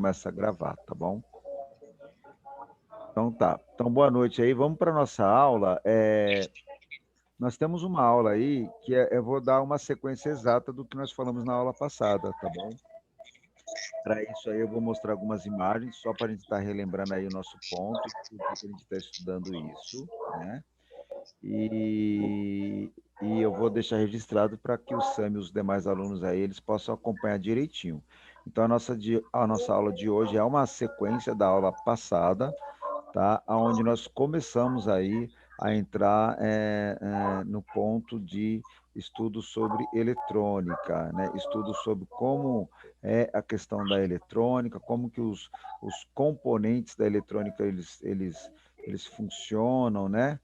começa a gravar, tá bom? Então tá. Então boa noite aí, vamos para nossa aula. Nós temos uma aula aí que eu vou dar uma sequência exata do que nós falamos na aula passada, tá bom? Para isso aí eu vou mostrar algumas imagens, só para a gente estar relembrando aí o nosso ponto e por que que a gente está estudando isso, né? E eu vou deixar registrado para que o Sam e os demais alunos aí, eles possam acompanhar direitinho. Então a nossa aula de hoje é uma sequência da aula passada, tá? Onde nós começamos aí a entrar no ponto de estudo sobre eletrônica, né? Estudo sobre como é a questão da eletrônica, como que os componentes da eletrônica eles funcionam, né?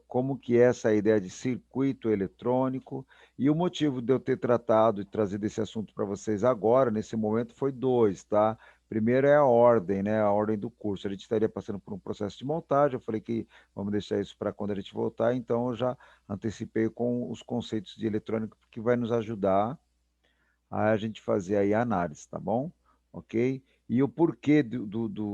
Como que é essa ideia de circuito eletrônico, e o motivo de eu ter tratado e trazido esse assunto para vocês agora, nesse momento, foi dois, tá? Primeiro é a ordem, né? A ordem do curso. A gente estaria passando por um processo de montagem. Eu falei que vamos deixar isso para quando a gente voltar. Então, eu já antecipei com os conceitos de eletrônica, que vai nos ajudar a gente fazer aí a análise, tá bom? Ok? E o porquê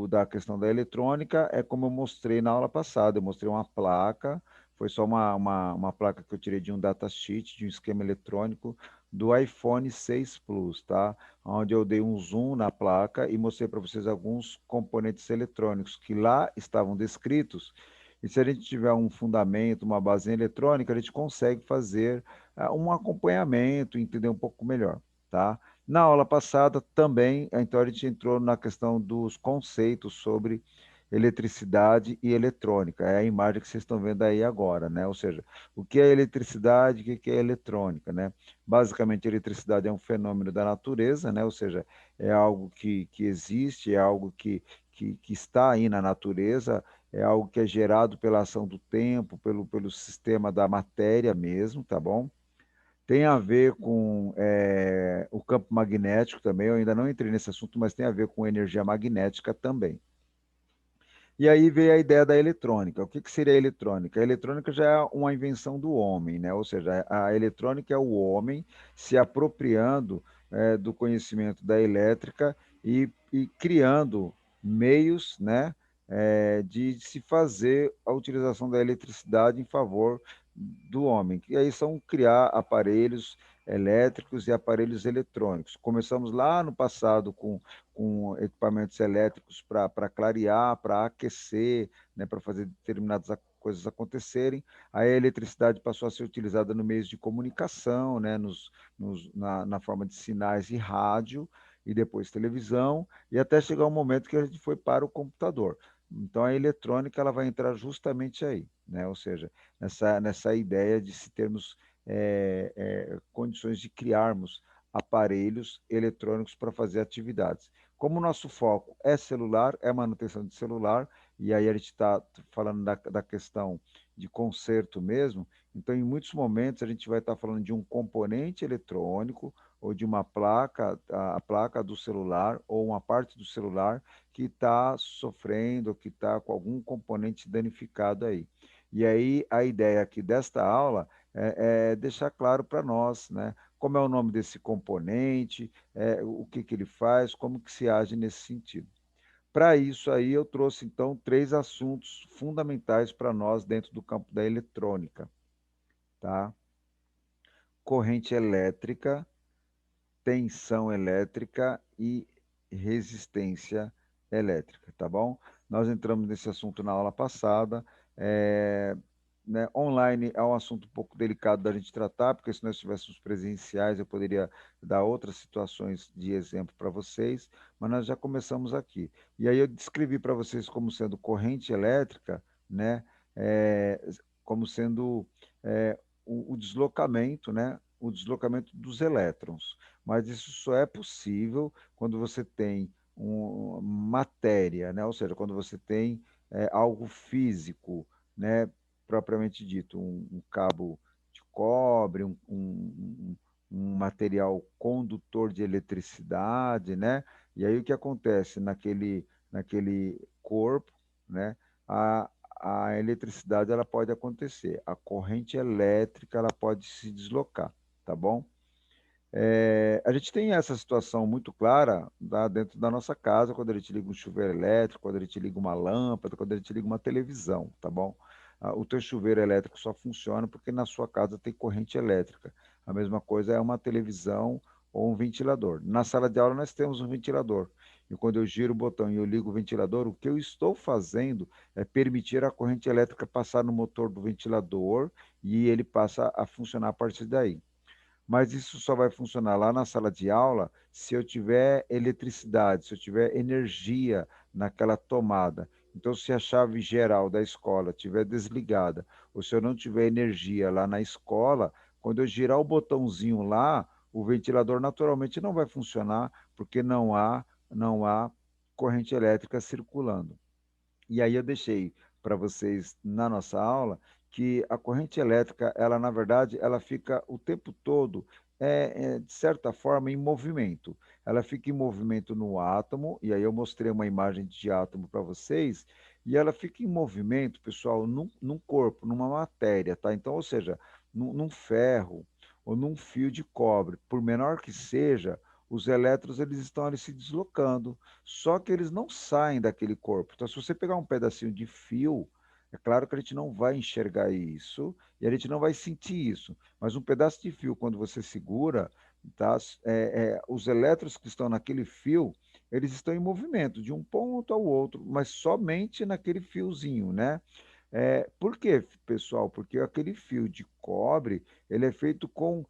da questão da eletrônica é como eu mostrei na aula passada. Eu mostrei uma placa, foi só uma placa que eu tirei de um datasheet, de um esquema eletrônico do iPhone 6 Plus, tá? Onde eu dei um zoom na placa e mostrei para vocês alguns componentes eletrônicos que lá estavam descritos. E se a gente tiver um fundamento, uma base eletrônica, a gente consegue fazer um acompanhamento, entender um pouco melhor, tá? Na aula passada também, então a gente entrou na questão dos conceitos sobre eletricidade e eletrônica. É a imagem que vocês estão vendo aí agora, né? Ou seja, o que é eletricidade e o que é eletrônica, né? Basicamente, a eletricidade é um fenômeno da natureza, né? Ou seja, é algo que existe, é algo que está aí na natureza, é algo que é gerado pela ação do tempo, pelo sistema da matéria mesmo, tá bom? Tem a ver com o campo magnético também. Eu ainda não entrei nesse assunto, mas tem a ver com energia magnética também. E aí veio a ideia da eletrônica. O que que seria a eletrônica? A eletrônica já é uma invenção do homem, né? Ou seja, a eletrônica é o homem se apropriando do conhecimento da elétrica e criando meios, né, de se fazer a utilização da eletricidade em favor do homem. E aí são criar aparelhos elétricos e aparelhos eletrônicos. Começamos lá no passado com equipamentos elétricos para clarear, para aquecer, né, para fazer determinadas coisas acontecerem. Aí a eletricidade passou a ser utilizada no meio de comunicação, né, na forma de sinais e rádio, e depois televisão, e até chegar um momento que a gente foi para o computador. Então a eletrônica ela vai entrar justamente aí, né? Ou seja, nessa ideia de se termos condições de criarmos aparelhos eletrônicos para fazer atividades. Como o nosso foco é celular, é manutenção de celular, e aí a gente está falando da questão de conserto mesmo, então em muitos momentos a gente vai estar falando de um componente eletrônico ou de uma placa, a placa do celular ou uma parte do celular que está sofrendo, que está com algum componente danificado aí. E aí a ideia aqui desta aula é deixar claro para nós, né, como é o nome desse componente, o que que ele faz, como que se age nesse sentido. Para isso aí eu trouxe então três assuntos fundamentais para nós dentro do campo da eletrônica, tá? Corrente elétrica, tensão elétrica e resistência elétrica, tá bom? Nós entramos nesse assunto na aula passada. Né, online é um assunto um pouco delicado da gente tratar, porque se nós estivéssemos presenciais, eu poderia dar outras situações de exemplo para vocês, mas nós já começamos aqui. E aí eu descrevi para vocês como sendo corrente elétrica, né, é, como sendo o deslocamento, né, o deslocamento dos elétrons. Mas isso só é possível quando você tem matéria, né, ou seja, quando você tem algo físico, né, propriamente dito, um cabo de cobre, um material condutor de eletricidade, né? E aí o que acontece naquele corpo, né? A, a eletricidade ela pode acontecer, a corrente elétrica ela pode se deslocar, tá bom? A gente tem essa situação muito clara dentro da nossa casa, quando a gente liga um chuveiro elétrico, quando a gente liga uma lâmpada, quando a gente liga uma televisão, tá bom? O teu chuveiro elétrico só funciona porque na sua casa tem corrente elétrica. A mesma coisa é uma televisão ou um ventilador. Na sala de aula nós temos um ventilador. E quando eu giro o botão e eu ligo o ventilador, o que eu estou fazendo é permitir a corrente elétrica passar no motor do ventilador e ele passa a funcionar a partir daí. Mas isso só vai funcionar lá na sala de aula se eu tiver eletricidade, se eu tiver energia naquela tomada. Então, se a chave geral da escola estiver desligada, ou se eu não tiver energia lá na escola, quando eu girar o botãozinho lá, o ventilador naturalmente não vai funcionar, porque não há corrente elétrica circulando. E aí eu deixei para vocês na nossa aula que a corrente elétrica, ela na verdade, ela fica o tempo todo, de certa forma, em movimento. Ela fica em movimento no átomo, e aí eu mostrei uma imagem de átomo para vocês, e ela fica em movimento, pessoal, num corpo, numa matéria, tá? Então, ou seja, num ferro ou num fio de cobre, por menor que seja, os elétrons eles estão ali se deslocando. Só que eles não saem daquele corpo. Então, se você pegar um pedacinho de fio, é claro que a gente não vai enxergar isso e a gente não vai sentir isso. Mas um pedaço de fio, quando você segura, tá, os elétrons que estão naquele fio, eles estão em movimento de um ponto ao outro, mas somente naquele fiozinho, né? Por quê, pessoal? Porque aquele fio de cobre, ele é feito com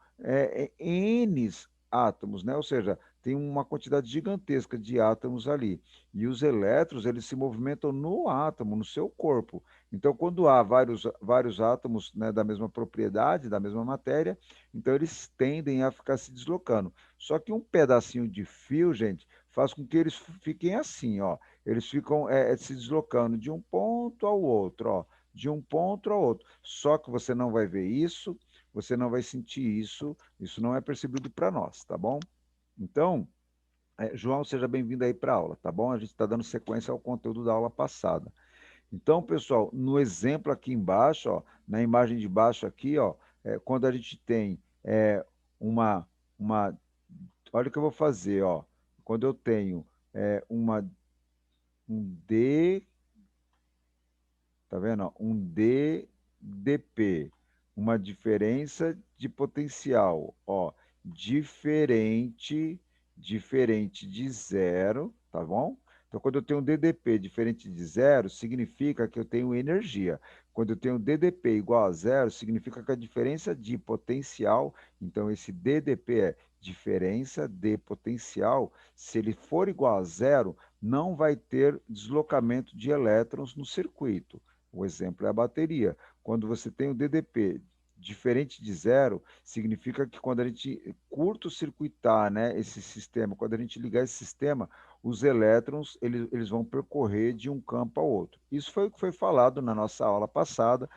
N átomos, né? Ou seja, tem uma quantidade gigantesca de átomos ali. E os elétrons, eles se movimentam no átomo, no seu corpo. Então, quando há vários átomos, né, da mesma propriedade, da mesma matéria, então eles tendem a ficar se deslocando. Só que um pedacinho de fio, gente, faz com que eles fiquem assim, ó. Eles ficam se deslocando de um ponto ao outro, ó, de um ponto ao outro. Só que você não vai ver isso, você não vai sentir isso não é percebido para nós, tá bom? Então, João, seja bem-vindo aí para a aula, tá bom? A gente está dando sequência ao conteúdo da aula passada. Então, pessoal, no exemplo aqui embaixo, ó, na imagem de baixo aqui, ó, quando a gente tem uma, uma. Olha o que eu vou fazer, ó. Quando eu tenho um D, tá vendo? Ó? Um DDP, uma diferença de potencial, ó, diferente de zero, tá bom? Então, quando eu tenho um DDP diferente de zero, significa que eu tenho energia. Quando eu tenho DDP igual a zero, significa que a diferença de potencial, então esse DDP é diferença de potencial, se ele for igual a zero, não vai ter deslocamento de elétrons no circuito. O exemplo é a bateria. Quando você tem o DDP diferente de zero, significa que quando a gente curto-circuitar, né, esse sistema, quando a gente ligar esse sistema, os elétrons eles vão percorrer de um campo ao outro. Isso foi o que foi falado na nossa aula passada.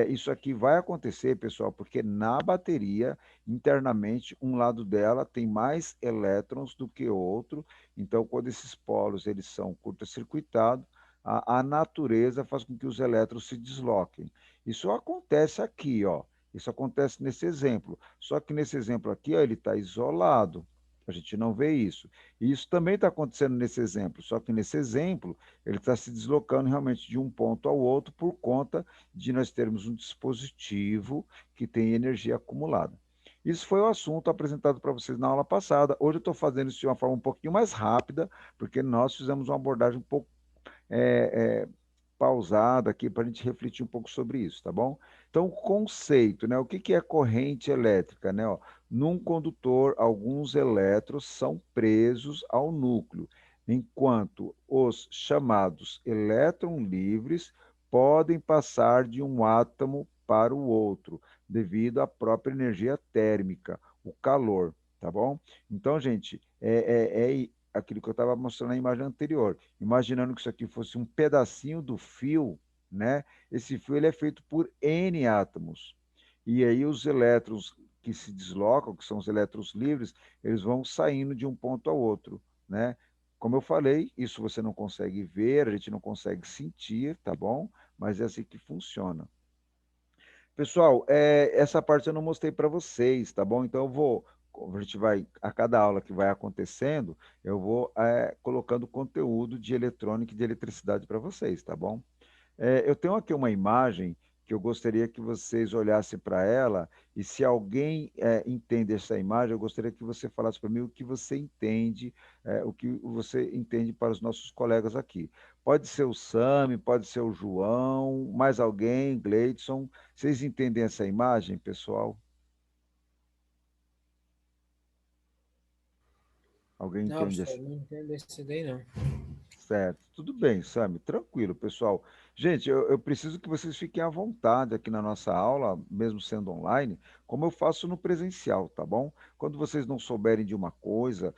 Isso aqui vai acontecer, pessoal, porque na bateria, internamente, um lado dela tem mais elétrons do que o outro. Então, quando esses polos eles são curto-circuitados, a natureza faz com que os elétrons se desloquem. Isso acontece aqui, ó. Isso acontece nesse exemplo. Só que nesse exemplo aqui, ó, ele está isolado. A gente não vê isso. E isso também está acontecendo nesse exemplo. Só que nesse exemplo, ele está se deslocando realmente de um ponto ao outro por conta de nós termos um dispositivo que tem energia acumulada. Isso foi o assunto apresentado para vocês na aula passada. Hoje eu estou fazendo isso de uma forma um pouquinho mais rápida, porque nós fizemos uma abordagem um pouco é, é, pausada aqui para a gente refletir um pouco sobre isso, tá bom? Então, o conceito, né? O que que é corrente elétrica, né? Ó, num condutor, alguns elétrons são presos ao núcleo, enquanto os chamados elétrons livres podem passar de um átomo para o outro, devido à própria energia térmica, o calor, tá bom? Então, gente, aquilo que eu estava mostrando na imagem anterior. Imaginando que isso aqui fosse um pedacinho do fio, né? Esse fio ele é feito por N átomos. E aí os elétrons que se deslocam, que são os elétrons livres, eles vão saindo de um ponto ao outro, né? Como eu falei, isso você não consegue ver, a gente não consegue sentir, tá bom? Mas é assim que funciona. Pessoal, essa parte eu não mostrei para vocês, tá bom? Então eu vou a gente vai, a cada aula que vai acontecendo, eu vou colocando conteúdo de eletrônica e de eletricidade para vocês, tá bom? Eu tenho aqui uma imagem que eu gostaria que vocês olhassem para ela, e se alguém entende essa imagem, eu gostaria que você falasse para mim o que você entende, o que você entende para os nossos colegas aqui. Pode ser o Sami, pode ser o João, mais alguém, Gleidson. Vocês entendem essa imagem, pessoal? Alguém Não, entende professor, essa? não entendo esse daí, não. Certo. Tudo bem, Sami, tranquilo, pessoal. Gente, eu preciso que vocês fiquem à vontade aqui na nossa aula, mesmo sendo online, como eu faço no presencial, tá bom? Quando vocês não souberem de uma coisa,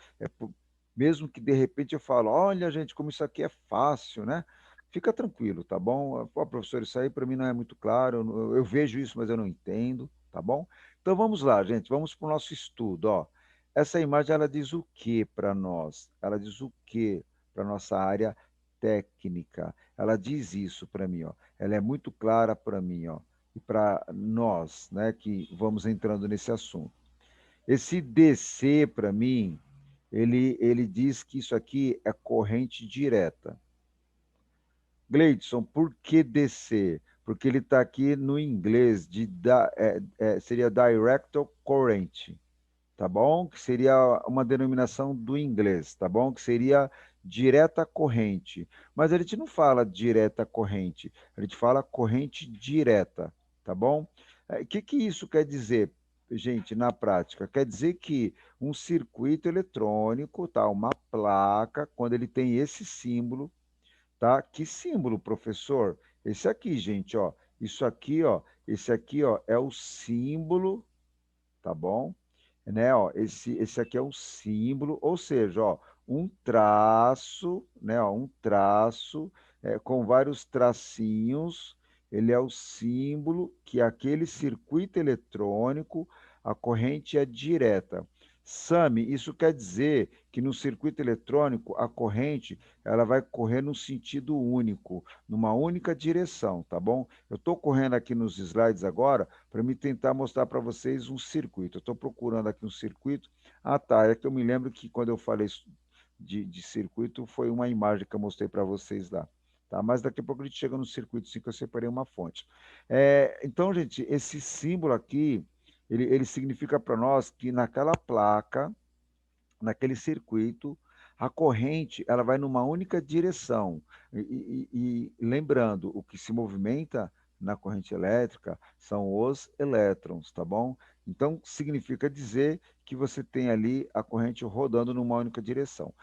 mesmo que de repente eu falo, olha, gente, como isso aqui é fácil, né? Fica tranquilo, tá bom? Pô, professor, isso aí para mim não é muito claro, eu vejo isso, mas eu não entendo, tá bom? Então vamos lá, gente, vamos para o nosso estudo, ó. Essa imagem, ela diz o que para nós? Ela diz o que para nossa área técnica? Ela diz isso para mim, ó. Ela é muito clara para mim, ó. E para nós, né, que vamos entrando nesse assunto. Esse DC, para mim, ele diz que isso aqui é corrente direta. Gleidson, por que DC? Porque ele está aqui no inglês, seria Direct Current, tá bom? Que seria uma denominação do inglês, tá bom? Que seria direta corrente. Mas a gente não fala direta corrente, a gente fala corrente direta, tá bom? O que isso quer dizer, gente, na prática? Quer dizer que um circuito eletrônico, tá? Uma placa, quando ele tem esse símbolo, tá? Que símbolo, professor? Esse aqui, gente, ó. Isso aqui, ó. Esse aqui, ó, é o símbolo, tá bom? Né, ó, esse aqui é o símbolo, ou seja, ó, um traço, né, ó, um traço com vários tracinhos, ele é o símbolo que aquele circuito eletrônico, a corrente é direta. Sami, isso quer dizer que no circuito eletrônico a corrente ela vai correr num sentido único, numa única direção, tá bom? Eu estou correndo aqui nos slides agora para me tentar mostrar para vocês um circuito. Eu estou procurando aqui um circuito. Ah, tá. É que eu me lembro que quando eu falei de circuito, foi uma imagem que eu mostrei para vocês lá. Tá? Mas daqui a pouco a gente chega no circuito, sim, que eu separei uma fonte. Então, gente, esse símbolo aqui, ele significa para nós que naquela placa, naquele circuito, a corrente ela vai numa única direção. E lembrando, o que se movimenta na corrente elétrica são os elétrons, tá bom? Então, significa dizer que você tem ali a corrente rodando numa única direção.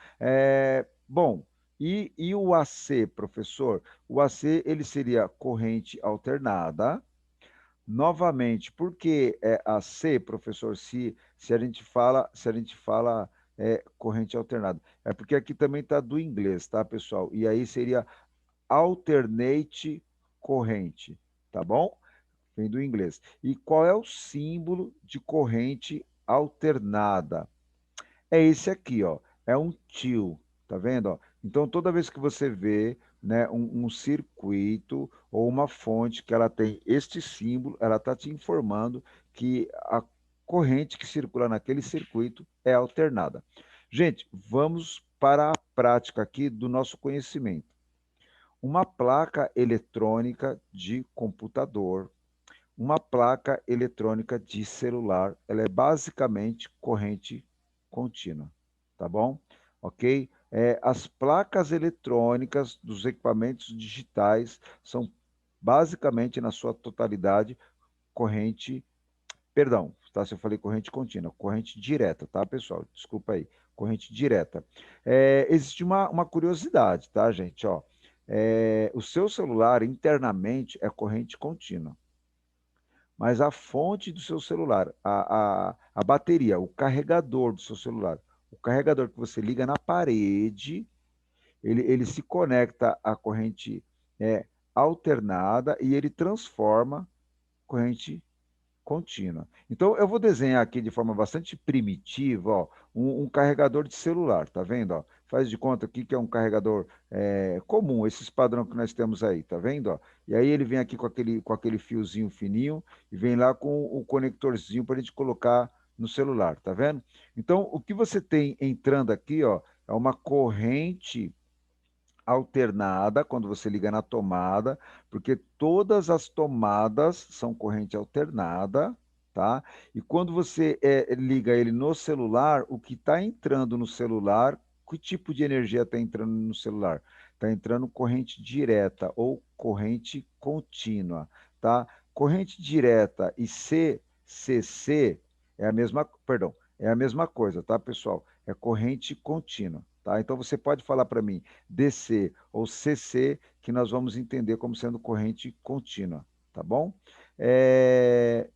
Bom, e o AC, professor? O AC ele seria corrente alternada. Novamente, por que é AC, professor, se a gente fala corrente alternada? É porque aqui também está do inglês, tá, pessoal? E aí seria alternate corrente, tá bom? Vem do inglês. E qual é o símbolo de corrente alternada? É esse aqui, ó. É um tio, tá vendo? Ó? Então, toda vez que você vê, né, um circuito ou uma fonte que ela tem este símbolo, ela está te informando que a corrente que circula naquele circuito é alternada. Gente, vamos para a prática aqui do nosso conhecimento. Uma placa eletrônica de computador, uma placa eletrônica de celular, ela é basicamente corrente contínua, tá bom? Ok? As placas eletrônicas dos equipamentos digitais são basicamente, na sua totalidade, corrente, perdão, tá? Se eu falei corrente contínua, corrente direta, tá, pessoal? Desculpa aí, corrente direta. Existe uma curiosidade, tá, gente? Ó, o seu celular internamente é corrente contínua, mas a fonte do seu celular, a bateria, o carregador do seu celular, o carregador que você liga na parede, ele se conecta à corrente alternada e ele transforma corrente contínua. Então, eu vou desenhar aqui de forma bastante primitiva, ó, um carregador de celular, tá vendo? Ó? Faz de conta aqui que é um carregador comum, esses padrão que nós temos aí, tá vendo? Ó? E aí ele vem aqui com aquele fiozinho fininho e vem lá com o conectorzinho para a gente colocar. no celular, tá vendo? Então, o que você tem entrando aqui, ó, é uma corrente alternada quando você liga na tomada, porque todas as tomadas são corrente alternada, tá? E quando você liga ele no celular, o que está entrando no celular, que tipo de energia está entrando no celular? Está entrando corrente direta ou corrente contínua, tá? Corrente direta e CCC é a mesma, perdão, é a mesma coisa, tá, pessoal? É corrente contínua, tá? Então você pode falar para mim DC ou CC, que nós vamos entender como sendo corrente contínua, tá bom?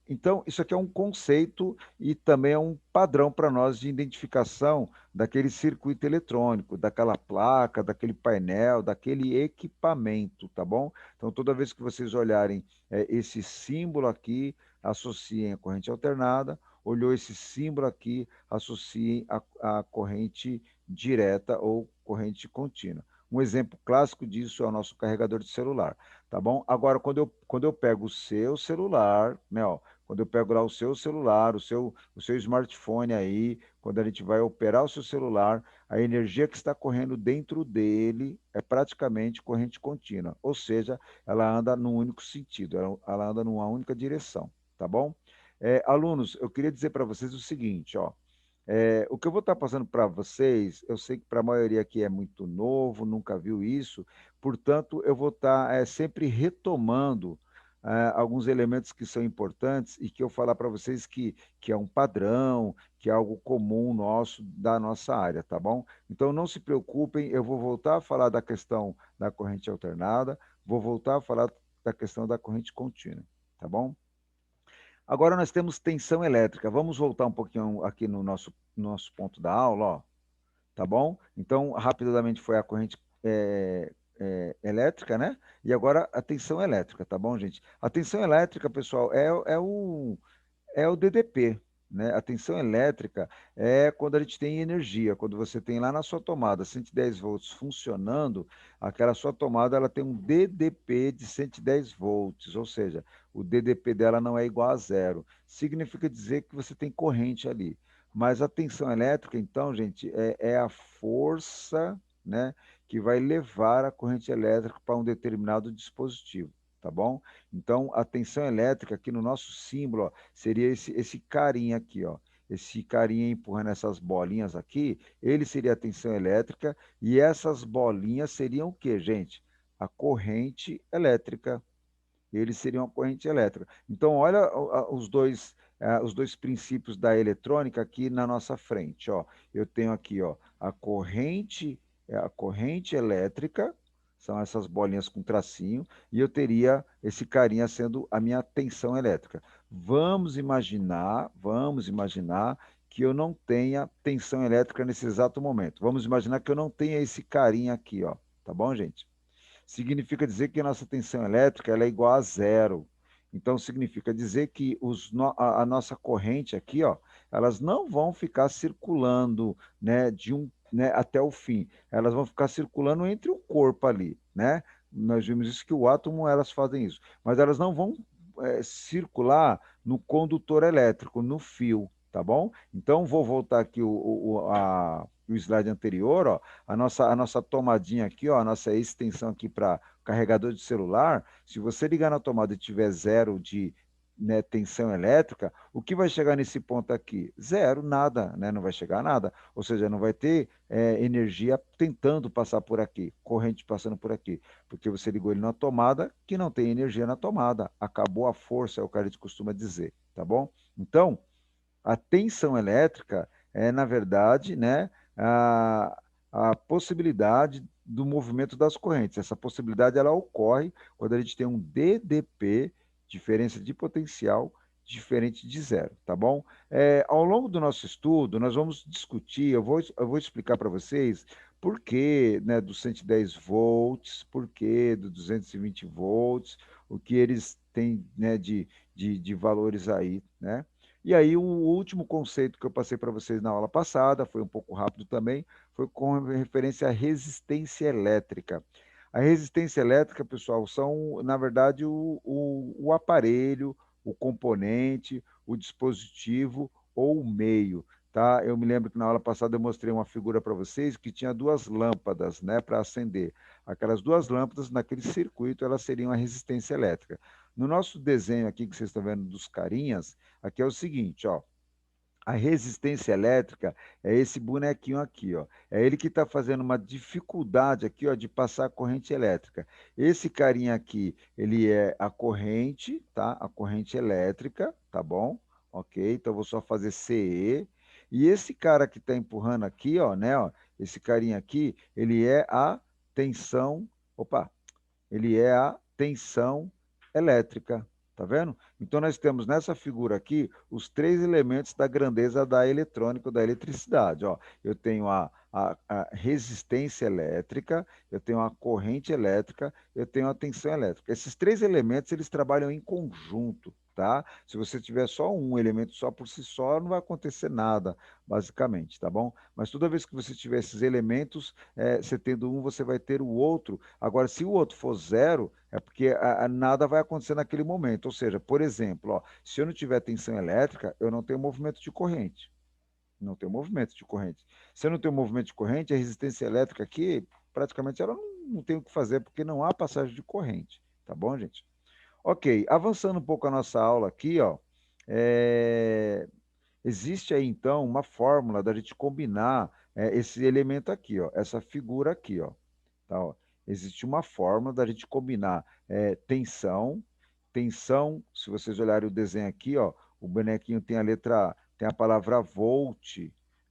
Então, isso aqui é um conceito e também é um padrão para nós de identificação daquele circuito eletrônico, daquela placa, daquele painel, daquele equipamento, tá bom? Então, toda vez que vocês olharem esse símbolo aqui, associem a corrente alternada, olhou esse símbolo aqui, associem a corrente direta ou corrente contínua. Um exemplo clássico disso é o nosso carregador de celular, tá bom? Agora, quando eu pego o seu celular, né, ó, quando eu pego lá o seu celular, o seu smartphone aí, quando a gente vai operar o seu celular, a energia que está correndo dentro dele é praticamente corrente contínua, ou seja, ela anda num único sentido, ela anda numa única direção, tá bom? Alunos, eu queria dizer para vocês o seguinte, ó, o que eu vou estar passando para vocês, eu sei que para a maioria aqui é muito novo, nunca viu isso, portanto, eu vou estar sempre retomando alguns elementos que são importantes e que eu falar para vocês que é um padrão, que é algo comum nosso, da nossa área, tá bom? Então, não se preocupem, eu vou voltar a falar da questão da corrente alternada, vou voltar a falar da questão da corrente contínua, tá bom? Agora nós temos tensão elétrica. Vamos voltar um pouquinho aqui no nosso ponto da aula, ó, tá bom? Então, rapidamente foi a corrente elétrica, né? E agora a tensão elétrica, tá bom, gente? A tensão elétrica, pessoal, é o DDP, né? A tensão elétrica é quando a gente tem energia, quando você tem lá na sua tomada 110 volts funcionando, aquela sua tomada ela tem um DDP de 110 volts, ou seja, o DDP dela não é igual a zero. Significa dizer que você tem corrente ali. Mas a tensão elétrica, então, gente, é a força, né, que vai levar a corrente elétrica para um determinado dispositivo, tá bom? Então, a tensão elétrica aqui no nosso símbolo, ó, seria esse carinha aqui, ó. Esse carinha empurrando essas bolinhas aqui, ele seria a tensão elétrica e essas bolinhas seriam o quê, gente? A corrente elétrica. Eles seriam a corrente elétrica. Então, olha os dois princípios da eletrônica aqui na nossa frente, ó. Eu tenho aqui, ó, a corrente elétrica, são essas bolinhas com tracinho, e eu teria esse carinha sendo a minha tensão elétrica. Vamos imaginar que eu não tenha tensão elétrica nesse exato momento. Vamos imaginar que eu não tenha esse carinha aqui, ó. Tá bom, gente? Significa dizer que a nossa tensão elétrica ela é igual a zero. Então, significa dizer que a nossa corrente aqui, ó, elas não vão ficar circulando, né, né, até o fim. Elas vão ficar circulando entre o corpo ali, né? Nós vimos isso que o átomo, elas fazem isso. Mas elas não vão circular no condutor elétrico, no fio, tá bom? Então, vou voltar aqui o slide anterior, ó, a nossa tomadinha aqui, ó, a nossa extensão aqui para carregador de celular, se você ligar na tomada e tiver zero de, né, tensão elétrica, o que vai chegar nesse ponto aqui? Zero, nada, né? Não vai chegar a nada. Ou seja, não vai ter energia tentando passar por aqui, corrente passando por aqui, porque você ligou ele na tomada que não tem energia na tomada. Acabou a força, é o que a gente costuma dizer, tá bom? Então, a tensão elétrica é, na verdade, né, a possibilidade do movimento das correntes. Essa possibilidade ela ocorre quando a gente tem um DDP, diferença de potencial, diferente de zero, tá bom? Ao longo do nosso estudo, nós vamos discutir, eu vou explicar para vocês por que, né, do 110 volts, por que do 220 volts, o que eles têm, né, de valores aí, né? E aí, o último conceito que eu passei para vocês na aula passada, foi um pouco rápido também, foi com referência à resistência elétrica. A resistência elétrica, pessoal, são, na verdade, o aparelho, o componente, o dispositivo ou meio, tá? Eu me lembro que na aula passada eu mostrei uma figura para vocês que tinha duas lâmpadas, né, para acender. Aquelas duas lâmpadas, naquele circuito, elas seriam a resistência elétrica. No nosso desenho aqui que vocês estão vendo dos carinhas, aqui é o seguinte, ó. A resistência elétrica é esse bonequinho aqui, ó. É ele que está fazendo uma dificuldade aqui, ó, de passar a corrente elétrica. Esse carinha aqui, ele é a corrente, tá? A corrente elétrica, tá bom? Ok, então eu vou só fazer CE. E esse cara que está empurrando aqui, ó, né, ó, esse carinha aqui, ele é a tensão, opa, ele é a tensão elétrica, tá vendo? Então nós temos nessa figura aqui os três elementos da grandeza da eletrônica, da eletricidade. Ó, eu tenho a resistência elétrica, eu tenho a corrente elétrica, eu tenho a tensão elétrica. Esses três elementos eles trabalham em conjunto. Tá? Se você tiver só um elemento só por si só, não vai acontecer nada, basicamente, tá bom? Mas toda vez que você tiver esses elementos, você tendo um, você vai ter o outro. Agora, se o outro for zero, é porque nada vai acontecer naquele momento. Ou seja, por exemplo, ó, se eu não tiver tensão elétrica, eu não tenho movimento de corrente. Não tenho movimento de corrente. Se eu não tenho movimento de corrente, a resistência elétrica aqui, praticamente, ela não tem o que fazer, porque não há passagem de corrente. Tá bom, gente? Ok, avançando um pouco a nossa aula aqui, ó, é, existe aí então uma fórmula da gente combinar esse elemento aqui, ó, essa figura aqui, ó. Tá, ó. Existe uma fórmula da gente combinar tensão, tensão, se vocês olharem o desenho aqui, ó, o bonequinho tem a letra, tem a palavra volt,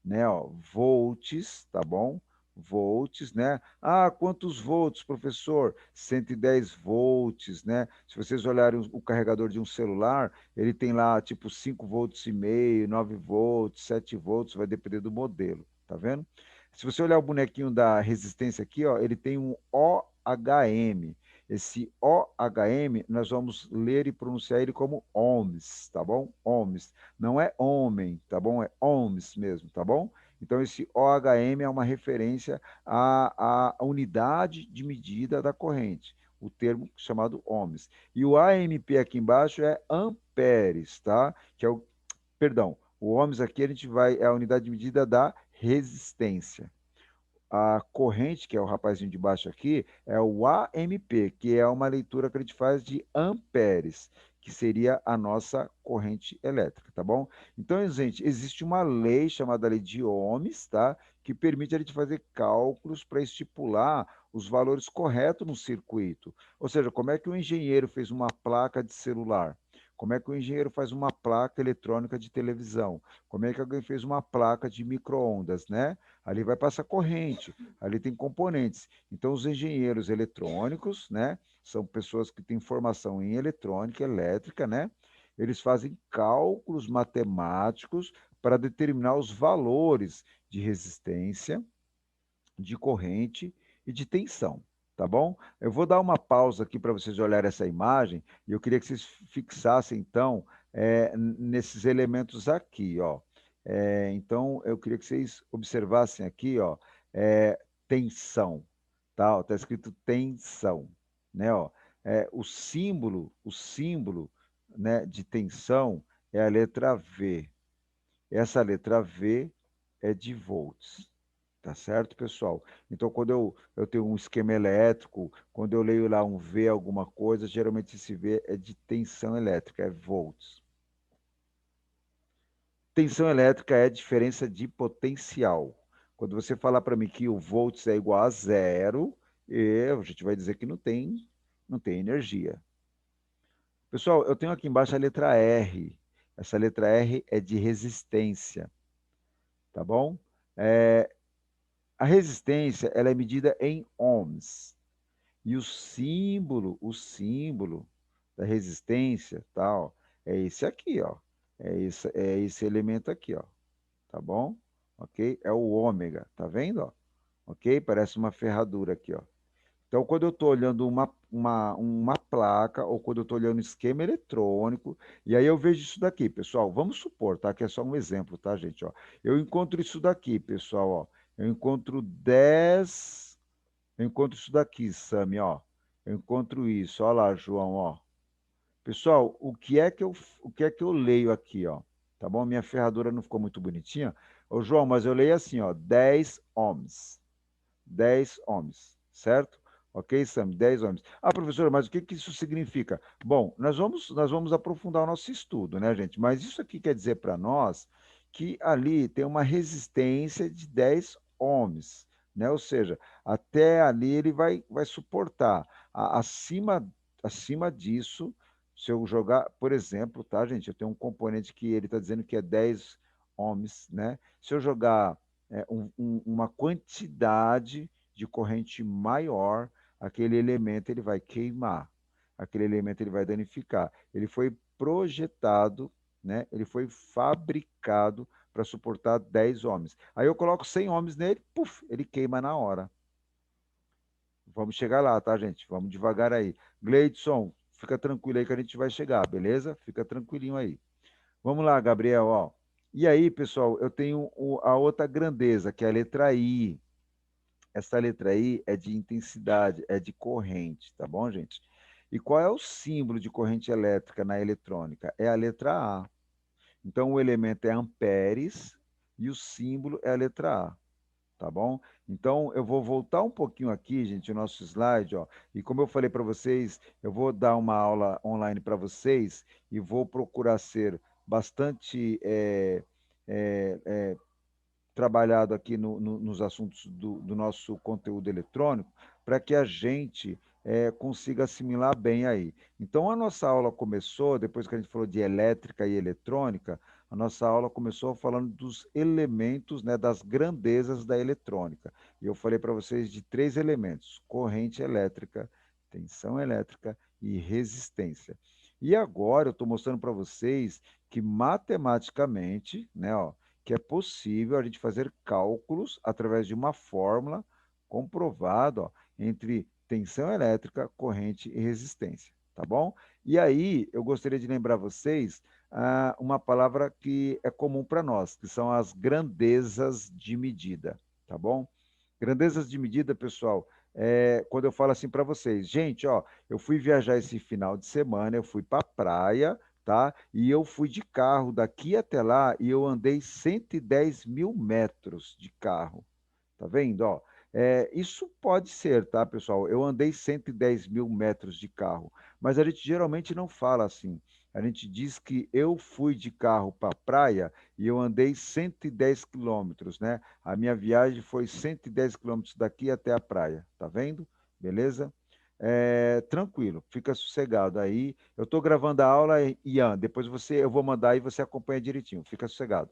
né, ó, volts, tá bom? Volts, né? Ah, quantos volts, professor? 110 volts, né? Se vocês olharem o carregador de um celular, ele tem lá tipo 5 volts e meio, 9 volts, 7 volts, vai depender do modelo, tá vendo? Se você olhar o bonequinho da resistência aqui, ó, ele tem um OHM. Esse OHM, nós vamos ler e pronunciar ele como ohms, tá bom? Ohms. Não é homem, tá bom? É ohms mesmo, tá bom? Então, esse OHM é uma referência à unidade de medida da corrente, o termo chamado ohms. E o AMP aqui embaixo é amperes, tá? Que é o, perdão, o ohms aqui a gente vai, é a unidade de medida da resistência. A corrente, que é o rapazinho de baixo aqui, é o AMP, que é uma leitura que a gente faz de amperes, que seria a nossa corrente elétrica, tá bom? Então, gente, existe uma lei chamada lei de Ohms, tá? Que permite a gente fazer cálculos para estipular os valores corretos no circuito. Ou seja, como é que o engenheiro fez uma placa de celular? Como é que o engenheiro faz uma placa eletrônica de televisão? Como é que alguém fez uma placa de micro-ondas, né? Ali vai passar corrente, ali tem componentes. Então, os engenheiros eletrônicos, né, são pessoas que têm formação em eletrônica, elétrica, né? Eles fazem cálculos matemáticos para determinar os valores de resistência, de corrente e de tensão, tá bom? Eu vou dar uma pausa aqui para vocês olharem essa imagem e eu queria que vocês fixassem, então, nesses elementos aqui, ó. Então, eu queria que vocês observassem aqui, ó, tensão, tá? Está escrito tensão, né? Ó, o símbolo, né, de tensão é a letra V. Essa letra V é de volts. Tá certo, pessoal? Então, quando eu tenho um esquema elétrico, quando eu leio lá um V alguma coisa, geralmente esse V é de tensão elétrica, é volts. Tensão elétrica é diferença de potencial. Quando você falar para mim que o volts é igual a zero, a gente vai dizer que não tem energia. Pessoal, eu tenho aqui embaixo a letra R. Essa letra R é de resistência, tá bom? É, a resistência ela é medida em ohms. E o símbolo da resistência, tal, é esse aqui, ó. É esse elemento aqui, ó. Tá bom? Ok? É o ômega, tá vendo, ó? Ok? Parece uma ferradura aqui, ó. Então, quando eu estou olhando uma placa, ou quando eu estou olhando um esquema eletrônico, e aí eu vejo isso daqui, pessoal. Vamos supor, tá? Que é só um exemplo, tá, gente? Ó. Eu encontro isso daqui, pessoal, ó. Eu encontro 10. Eu encontro isso daqui, Sami, ó. Eu encontro isso. Olha lá, João, ó. Pessoal, o que é que eu leio aqui, ó? tá bom? Minha ferradura não ficou muito bonitinha. Ô, João, mas eu leio assim, ó, 10 ohms. 10 ohms, certo? Ok, Sam? 10 ohms. Ah, professor, mas o que que isso significa? Bom, nós vamos aprofundar o nosso estudo, né, gente? Mas isso aqui quer dizer para nós que ali tem uma resistência de 10 ohms, né? Ou seja, até ali ele vai suportar. Acima disso, se eu jogar, por exemplo, tá, gente? Eu tenho um componente que ele está dizendo que é 10 ohms, né? Se eu jogar uma quantidade de corrente maior, aquele elemento ele vai queimar, aquele elemento ele vai danificar. Ele foi projetado, né? Ele foi fabricado para suportar 10 ohms. Aí eu coloco 100 ohms nele, puf, ele queima na hora. Vamos chegar lá, tá, gente? Vamos devagar aí. Gleidson, fica tranquilo aí que a gente vai chegar, beleza? Fica tranquilinho aí. Vamos lá, Gabriel, ó. E aí, pessoal, eu tenho a outra grandeza, que é a letra I. Essa letra I é de intensidade, é de corrente, tá bom, gente? E qual é o símbolo de corrente elétrica na eletrônica? É a letra A. Então, o elemento é amperes e o símbolo é a letra A, tá bom? Então, eu vou voltar um pouquinho aqui, gente, o nosso slide, ó. E como eu falei para vocês, eu vou dar uma aula online para vocês e vou procurar ser bastante trabalhado aqui nos assuntos do nosso conteúdo eletrônico, para que a gente consiga assimilar bem aí. Então, a nossa aula começou, depois que a gente falou de elétrica e eletrônica, a nossa aula começou falando dos elementos, né, das grandezas da eletrônica. E eu falei para vocês de três elementos: corrente elétrica, tensão elétrica e resistência. E agora eu estou mostrando para vocês que matematicamente, né, ó, que é possível a gente fazer cálculos através de uma fórmula comprovada, ó, entre tensão elétrica, corrente e resistência, tá bom? E aí eu gostaria de lembrar vocês uma palavra que é comum para nós, que são as grandezas de medida, tá bom? Grandezas de medida, pessoal, quando eu falo assim para vocês, gente, ó, eu fui viajar esse final de semana, eu fui para a praia, tá? E eu fui de carro daqui até lá e eu andei 110 mil metros de carro. Tá vendo? Ó, isso pode ser, tá, pessoal? Eu andei 110 mil metros de carro, mas a gente geralmente não fala assim. A gente diz que eu fui de carro para a praia e eu andei 110 quilômetros, né? A minha viagem foi 110 quilômetros daqui até a praia, tá vendo? Beleza? Tranquilo, fica sossegado aí. Eu estou gravando a aula, Ian, depois eu vou mandar e você acompanha direitinho, fica sossegado.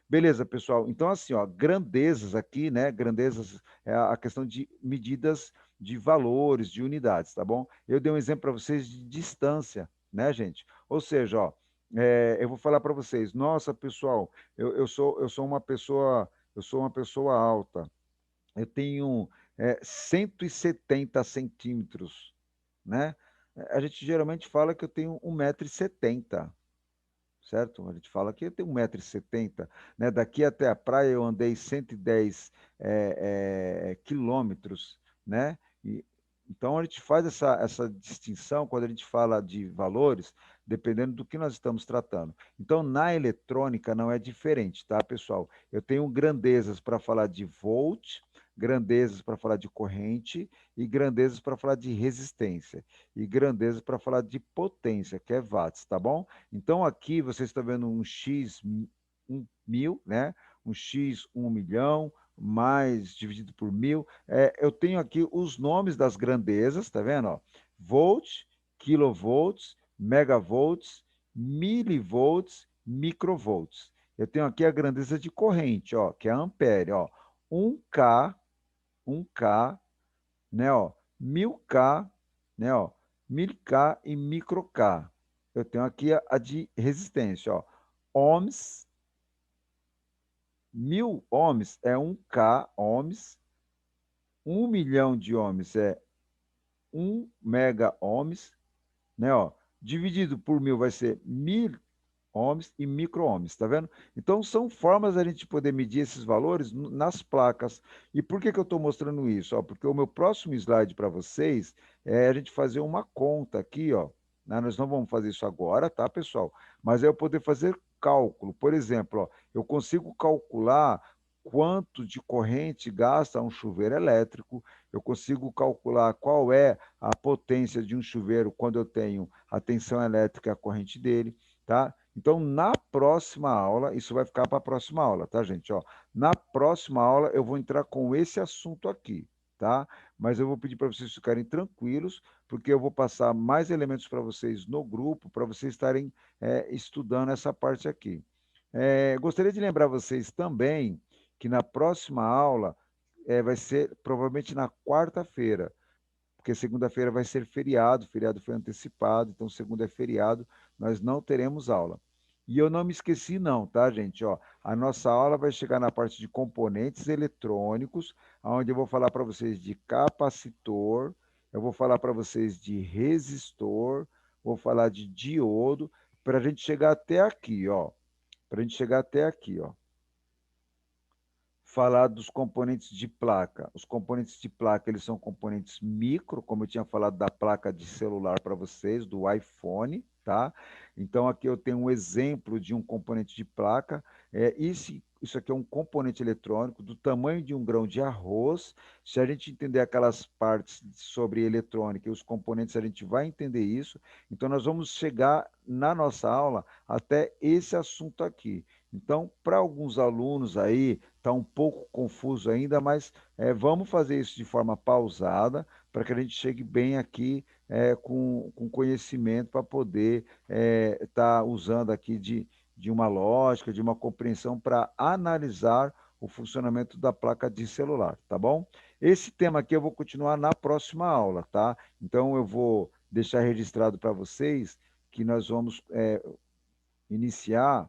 Beleza, pessoal. Então, assim, ó, grandezas aqui, né? Grandezas é a questão de medidas de valores, de unidades, tá bom? Eu dei um exemplo para vocês de distância, né, gente? Ou seja, ó, eu vou falar para vocês, nossa, pessoal, eu sou uma pessoa alta, eu tenho 170 centímetros, né? A gente geralmente fala que eu tenho 1,70 m, certo? A gente fala que eu tenho 1,70 m, né? Daqui até a praia eu andei 110 quilômetros, né? Então a gente faz essa distinção quando a gente fala de valores, dependendo do que nós estamos tratando. Então na eletrônica não é diferente, tá, pessoal? Eu tenho grandezas para falar de volt, grandezas para falar de corrente e grandezas para falar de resistência e grandezas para falar de potência, que é watts, tá bom? Então, aqui vocês estão vendo um X 1.000, né? Um X 1 milhão, mais dividido por 1.000. Eu tenho aqui os nomes das grandezas, tá vendo? Ó? Volt, kilovolts, megavolts, milivolts, microvolts. Eu tenho aqui a grandeza de corrente, ó, que é ampere, ó. 1K, 1K, né, ó, 1.000K, né, ó, 1.000K e micro K. Eu tenho aqui a de resistência, ó, ohms, 1.000 ohms é 1K ohms, 1 milhão de ohms é 1 mega ohms, né, ó, dividido por 1.000 vai ser 1.000 ohms e micro-ohms, tá vendo? Então, são formas da gente poder medir esses valores nas placas. E por que que eu estou mostrando isso? Ó, porque o meu próximo slide para vocês é a gente fazer uma conta aqui, ó. Né? Nós não vamos fazer isso agora, tá, pessoal? Mas é eu poder fazer cálculo. Por exemplo, ó, eu consigo calcular quanto de corrente gasta um chuveiro elétrico, eu consigo calcular qual é a potência de um chuveiro quando eu tenho a tensão elétrica e a corrente dele, tá? Então, na próxima aula, isso vai ficar para a próxima aula, tá, gente? Ó, na próxima aula, eu vou entrar com esse assunto aqui, tá? Mas eu vou pedir para vocês ficarem tranquilos, porque eu vou passar mais elementos para vocês no grupo, para vocês estarem estudando essa parte aqui. Gostaria de lembrar vocês também que na próxima aula vai ser provavelmente na quarta-feira, porque segunda-feira vai ser feriado, o feriado foi antecipado, então segunda é feriado, nós não teremos aula. E eu não me esqueci não, tá, gente? Ó, a nossa aula vai chegar na parte de componentes eletrônicos, onde eu vou falar para vocês de capacitor, eu vou falar para vocês de resistor, vou falar de diodo, para a gente chegar até aqui, ó. Para a gente chegar até aqui, ó, falar dos componentes de placa. Os componentes de placa, eles são componentes micro, como eu tinha falado da placa de celular para vocês, do iPhone, tá? Então, aqui eu tenho um exemplo de um componente de placa. Isso aqui é um componente eletrônico do tamanho de um grão de arroz. Se a gente entender aquelas partes sobre eletrônica e os componentes, a gente vai entender isso. Então, nós vamos chegar na nossa aula até esse assunto aqui. Então, para alguns alunos aí, está um pouco confuso ainda, mas vamos fazer isso de forma pausada para que a gente chegue bem aqui com conhecimento para poder estar usando aqui de uma lógica, de uma compreensão para analisar o funcionamento da placa de celular, tá bom? Esse tema aqui eu vou continuar na próxima aula, tá? Então eu vou deixar registrado para vocês que nós vamos iniciar,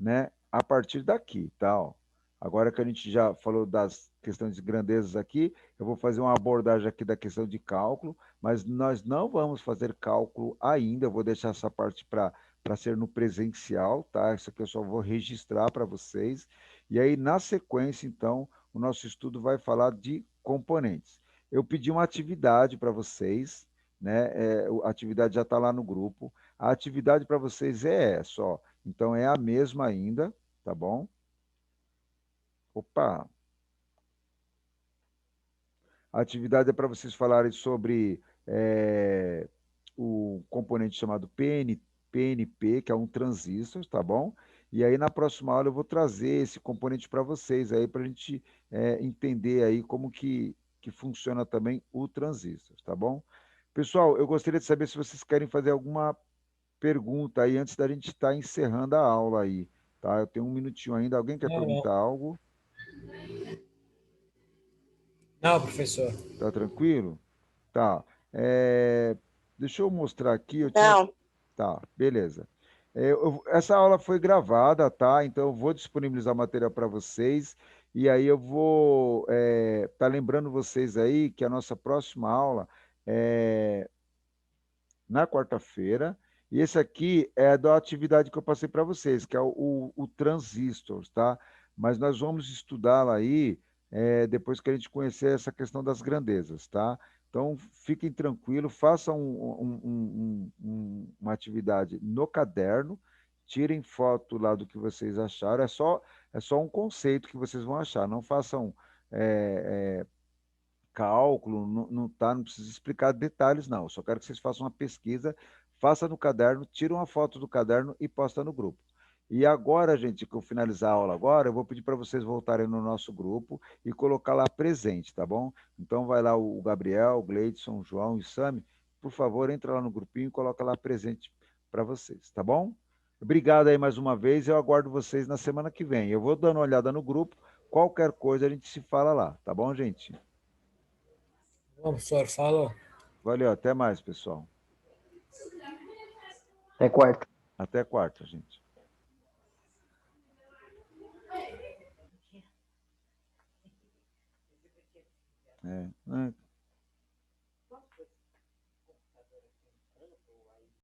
né, a partir daqui, tá? Ó. Agora que a gente já falou das questões de grandezas aqui, eu vou fazer uma abordagem aqui da questão de cálculo, mas nós não vamos fazer cálculo ainda, eu vou deixar essa parte para ser no presencial, tá? Isso aqui eu só vou registrar para vocês. E aí, na sequência, então, o nosso estudo vai falar de componentes. Eu pedi uma atividade para vocês, né? A atividade já está lá no grupo. A atividade para vocês é essa, ó. Então é a mesma ainda, tá bom? Opa! A atividade é para vocês falarem sobre o componente chamado PNP, que é um transistor, tá bom? E aí na próxima aula eu vou trazer esse componente para vocês aí para a gente entender aí como que funciona também o transistor, tá bom? Pessoal, eu gostaria de saber se vocês querem fazer alguma pergunta aí antes da gente estar encerrando a aula aí, tá? Eu tenho um minutinho ainda. Alguém quer Não, perguntar não. algo? Não, professor. Tá tranquilo? Tá. É, deixa eu mostrar aqui. Eu tinha. Não, Tá, beleza. Essa aula foi gravada, tá? Então eu vou disponibilizar o material para vocês. E aí eu vou tá lembrando vocês aí que a nossa próxima aula é na quarta-feira. E esse aqui é da atividade que eu passei para vocês, que é o Transistors, tá? Mas nós vamos estudá-la aí depois que a gente conhecer essa questão das grandezas, tá? Então, fiquem tranquilos, façam uma atividade no caderno, tirem foto lá do que vocês acharam, é só um conceito que vocês vão achar, não façam cálculo, não, tá, não precisa explicar detalhes, não. Eu só quero que vocês façam uma pesquisa, faça no caderno, tira uma foto do caderno e posta no grupo. E agora, gente, que eu finalizar a aula agora, eu vou pedir para vocês voltarem no nosso grupo e colocar lá presente, tá bom? Então vai lá o Gabriel, o Gleidson, o João e o Sami, por favor, entra lá no grupinho e coloca lá presente para vocês, tá bom? Obrigado aí mais uma vez, eu aguardo vocês na semana que vem. Eu vou dando uma olhada no grupo, qualquer coisa a gente se fala lá, tá bom, gente? Não, professor, falou. Valeu, até mais, pessoal. Até quarta. Até quarta, gente. É, né?